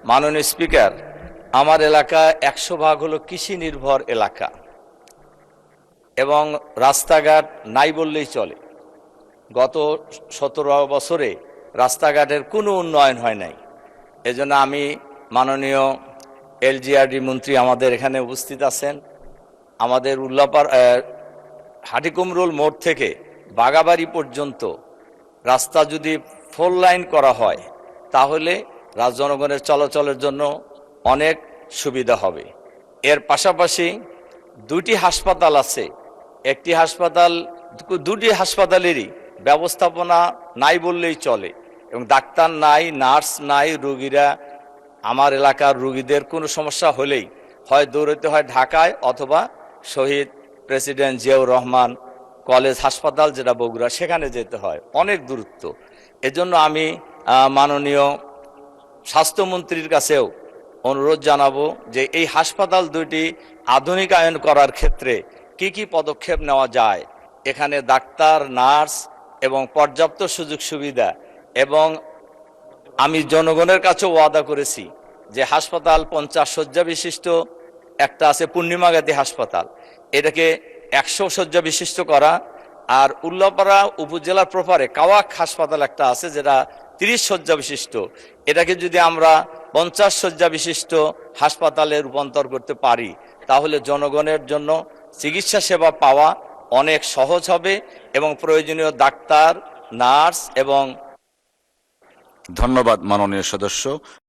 মাননীয় স্পিকার, আমার এলাকা 100 ভাগ হলো কৃষি নির্ভর এলাকা এবং রাস্তাঘাট নাই বললেই চলে। গত 17 বছরে রাস্তাঘাটের কোনো উন্নয়ন হয় নাই। এজন্য আমি মাননীয় এলজিআরডি মন্ত্রী আমাদের এখানে উপস্থিত আছেন। আমাদের উল্লাপাড়া হাটিকুমরুল মোড় থেকে বাগাবাড়ি পর্যন্ত রাস্তা যদি 4 লাইন করা হয় তাহলে জনগণের চলাচলের জন্য অনেক সুবিধা হবে। এর পাশাপাশি দুটি হাসপাতাল আছে। দুটি হাসপাতালেরই ব্যবস্থাপনা নাই বললেই চলে এবং ডাক্তার নাই, নার্স নাই। রোগীরা, আমার এলাকার রোগীদের কোনো সমস্যা হলেই হয় দৌড়াতে হয় ঢাকায় অথবা শহীদ প্রেসিডেন্ট জিয়াউর রহমান কলেজ হাসপাতাল, যেটা বগুড়া, সেখানে যেতে হয়, অনেক দূরত্ব। এজন্য আমি মাননীয় স্বাস্থ্যমন্ত্রীর কাছেও অনুরোধ জানাবো যে এই হাসপাতাল দুটি আধুনিকায়ন করার ক্ষেত্রে কি কি পদক্ষেপ নেওয়া যায়। এখানে ডাক্তার, নার্স এবং পর্যাপ্ত সুযোগ সুবিধা, এবং আমি জনগণের কাছেও ওয়াদা করেছি যে হাসপাতাল 50 শয্যা বিশিষ্ট একটা আছে পূর্ণিমাগাতি হাসপাতাল, এটাকে 100 শয্যা বিশিষ্ট করা। আর উল্লাপাড়া উপজেলার প্রপারে কাওয়াক হাসপাতাল একটা আছে যেটা 30 শয্যা বিশিষ্ট, এটাকে যদি আমরা 50 শয্যা বিশিষ্ট হাসপাতালে রূপান্তর করতে পারি তাহলে জনগণের জন্য চিকিৎসা সেবা পাওয়া অনেক সহজ হবে এবং প্রয়োজনীয় ডাক্তার, নার্স এবং ধন্যবাদ মাননীয় সদস্য।